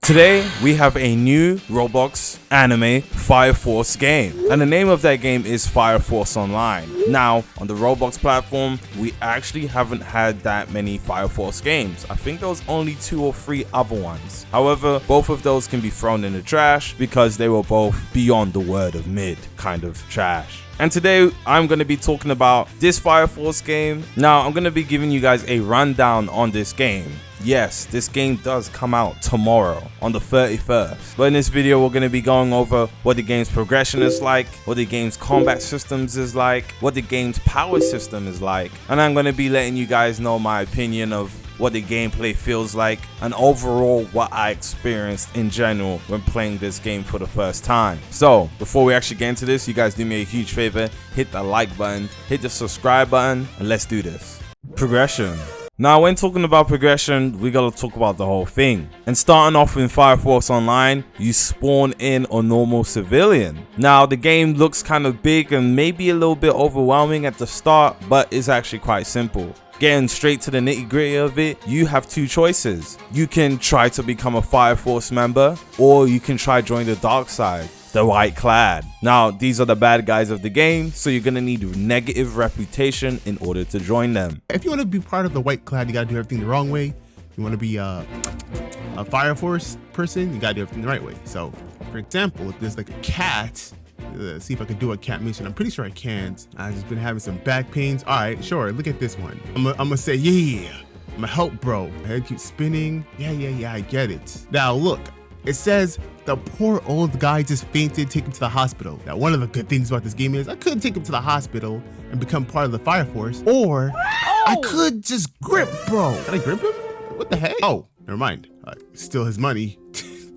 Today, we have a new Roblox anime Fire Force game, and the name of that game is Fire Force Online. Now, on the Roblox platform, we actually haven't had that many Fire Force games. I think there was only 2 or 3 other ones. However, both of those can be thrown in the trash because they were both beyond the word of mid kind of trash. And today I'm going to be talking about this Fire Force game. Now I'm going to be giving you guys a rundown on this game. Yes, this game does come out tomorrow on the 31st. But in this video we're going to be going over what the game's progression is like, what the game's combat systems is like, what the game's power system is like. And I'm going to be letting you guys know my opinion of what the gameplay feels like and overall what I experienced in general when playing this game for the first time. So before we actually get into this, you guys do me a huge favor, hit the like button, hit the subscribe button, and let's do this. Progression. Now when talking about progression, we gotta talk about the whole thing. And starting off in Fire Force Online, you spawn in a normal civilian. Now the game looks kind of big and maybe a little bit overwhelming at the start, but it's actually quite simple. Getting straight to the nitty gritty of it, you have 2 choices. You can try to become a Fire Force member, or you can try join the dark side, the white clad. Now these are the bad guys of the game, so you're gonna need a negative reputation in order to join them. If you want to be part of the white clad, you gotta do everything the wrong way. If you want to be a Fire Force person, you gotta do everything the right way. So for example, if there's like a cat, see if I can do a cat mission. I'm pretty sure I can't. I've just been having some back pains. All right, sure, look at this one. I'm gonna say, yeah, I'm gonna help bro. My head keeps spinning. Yeah, I get it. Now look, it says the poor old guy just fainted, take him to the hospital. Now one of the good things about this game is I could take him to the hospital and become part of the Fire Force, or I could just grip bro. Can I grip him? What the heck? Oh, never mind. Steal his money.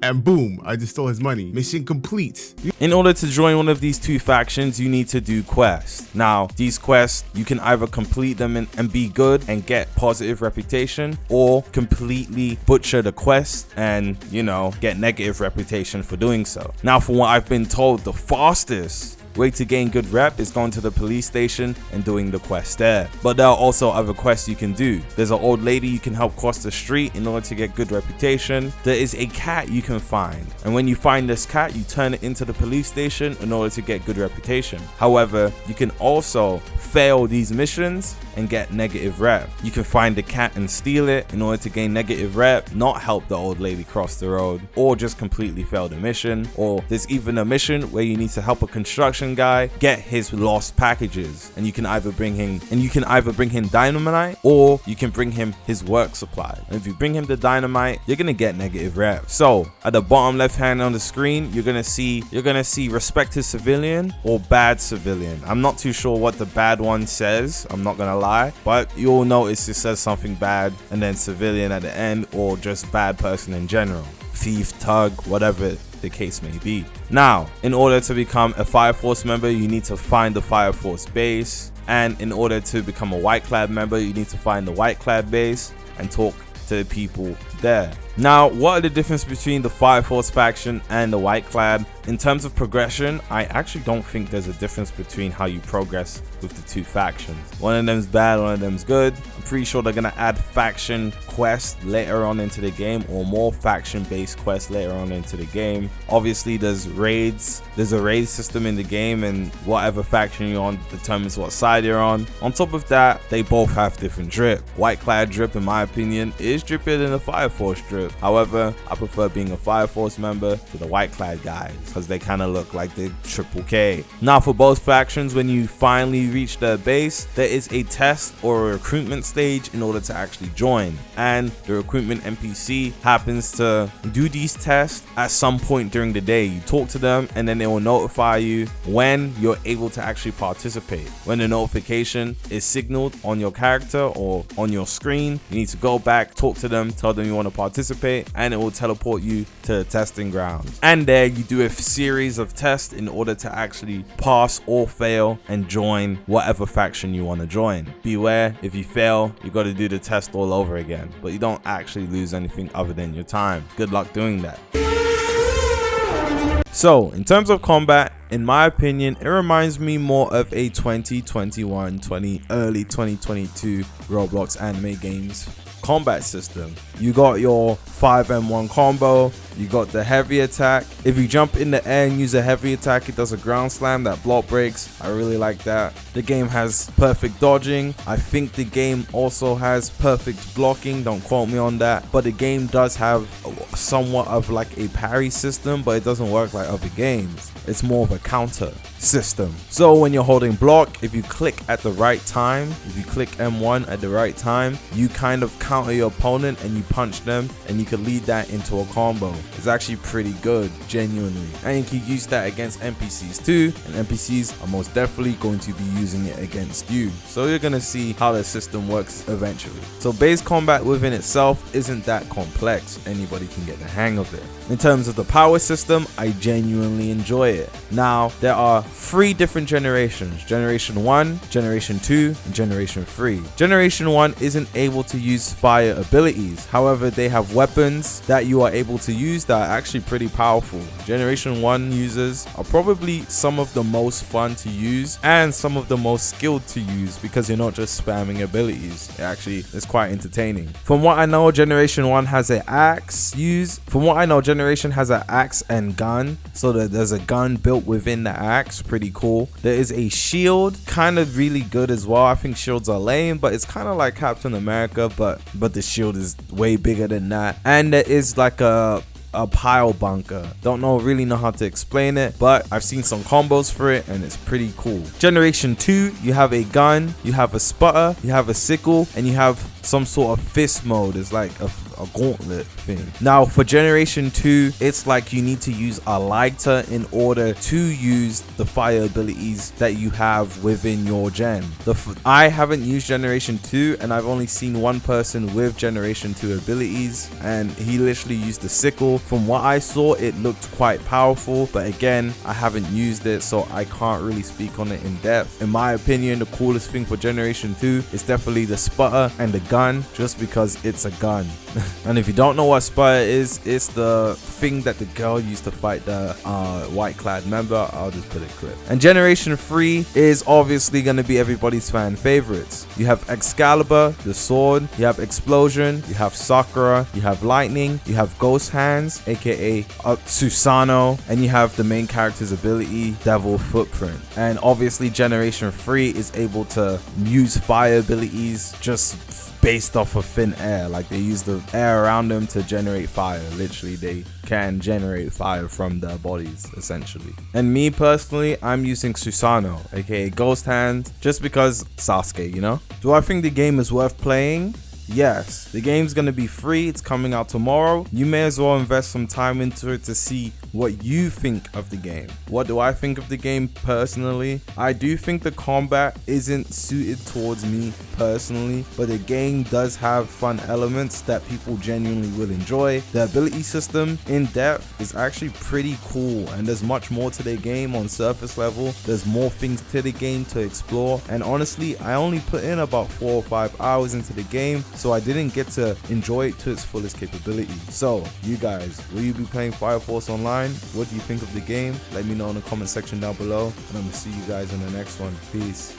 And boom, I just stole his money. Mission complete. In order to join one of these 2 factions, you need to do quests. Now, these quests, you can either complete them and be good and get positive reputation, or completely butcher the quest and, you know, get negative reputation for doing so. Now, from what I've been told, the fastest way to gain good rep is going to the police station and doing the quest there. But there are also other quests you can do. There's an old lady you can help cross the street in order to get good reputation. There is a cat you can find, and when you find this cat, you turn it into the police station in order to get good reputation. However, you can also fail these missions and get negative rep. You can find the cat and steal it in order to gain negative rep, not help the old lady cross the road, or just completely fail the mission. Or there's even a mission where you need to help a construction guy get his lost packages, and you can either bring him dynamite, or you can bring him his work supply. And if you bring him the dynamite, you're gonna get negative rep. So at the bottom left hand on the screen, you're gonna see respected civilian or bad civilian. I'm not too sure what the bad one says, I'm not gonna lie, but you'll notice it says something bad and then civilian at the end, or just bad person in general, thief, tug, whatever the case may be. Now, in order to become a Fire Force member, you need to find the Fire Force base, and in order to become a white clad member, you need to find the white clad base and talk to the people there. Now, what are the difference between the Fire Force faction and the white clad? In terms of progression, I actually don't think there's a difference between how you progress with the 2 factions. One of them's bad, one of them's good. I'm pretty sure they're gonna add faction quests later on into the game, or more faction based quests later on into the game. Obviously there's raids, there's a raid system in the game, and whatever faction you're on determines what side you're on. On top of that, they both have different drip. White clad drip, in my opinion, is drippier than the Fire Force drip. However, I prefer being a Fire Force member to the white clad guys, because they kind of look like the triple K. Now for both factions, when you finally reach their base, there is a test or a recruitment stage in order to actually join, and the recruitment NPC happens to do these tests at some point during the day. You talk to them and then they will notify you when you're able to actually participate. When the notification is signaled on your character or on your screen, you need to go back, talk to them, tell them you want to participate, and it will teleport you to the testing grounds. And there you do a series of tests in order to actually pass or fail and join whatever faction you want to join. Beware, if you fail, you got to do the test all over again, but you don't actually lose anything other than your time. Good luck doing that. So in terms of combat, in my opinion, it reminds me more of a 2021, early 2022 Roblox anime games combat system. You got your 5M1 combo, you got the heavy attack. If you jump in the air and use a heavy attack, it does a ground slam that block breaks. I really like that. The game has perfect dodging. I think the game also has perfect blocking, don't quote me on that, but the game does have somewhat of like a parry system, but it doesn't work like other games. It's more of a counter system. So when you're holding block, if you click at the right time, if you click M1 at the right time, you kind of counter your opponent and you punch them, and you can lead that into a combo. It's actually pretty good, genuinely. And you can use that against NPCs too, and NPCs are most definitely going to be using it against you. So you're gonna see how the system works eventually. So base combat within itself isn't that complex. Anybody can get the hang of it. In terms of the power system, I genuinely enjoy it. Now, there are 3 different generations: Generation 1, Generation 2, and Generation 3. Generation 1 isn't able to use fire abilities. However, they have weapons that you are able to use that are actually pretty powerful. Generation 1 users are probably some of the most fun to use and some of the most skilled to use, because you're not just spamming abilities. It actually is quite entertaining. From what I know, Generation 1 has an axe Generation has an axe and gun, so that there's a gun built within the axe. Pretty cool. There is a shield, kind of really good as well. I think shields are lame, but it's kind of like Captain America, but the shield is way bigger than that. And there is like a pile bunker. Don't really know how to explain it, but I've seen some combos for it and it's pretty cool. Generation 2, you have a gun, you have a sputter, you have a sickle, and you have some sort of fist mode. It's like a gauntlet thing. Now for Generation 2, it's like you need to use a lighter in order to use the fire abilities that you have within your gen. I haven't used Generation 2, and I've only seen one person with Generation 2 abilities, and he literally used the sickle. From what I saw, it looked quite powerful, but again, I haven't used it, so I can't really speak on it in depth. In my opinion, the coolest thing for Generation 2 is definitely the sputter and the gun, just because it's a gun. And if you don't know what sputter is, it's the thing that the girl used to fight the white clad member. I'll just put a clip. And Generation 3 is obviously going to be everybody's fan favorites. You have Excalibur, the sword, you have Explosion, you have Sakura, you have Lightning, you have Ghost Hands, aka Susanoo, and you have the main character's ability, Devil Footprint. And obviously Generation 3 is able to use fire abilities just based off of thin air. Like, they use the air around them to generate fire. Literally, they can generate fire from their bodies, essentially. And me personally, I'm using Susanoo, aka Ghost Hand, just because Sasuke, you know? Do I think the game is worth playing? Yes, the game's gonna be free. It's coming out tomorrow. You may as well invest some time into it to see what you think of the game. What do I think of the game personally? I do think the combat isn't suited towards me personally, but the game does have fun elements that people genuinely will enjoy. The ability system in depth is actually pretty cool, and there's much more to the game on surface level. There's more things to the game to explore, and honestly, I only put in about 4 or 5 hours into the game, so I didn't get to enjoy it to its fullest capability. So you guys, will you be playing Fire Force Online? What do you think of the game? Let me know in the comment section down below, and I'm gonna see you guys in the next one. Peace.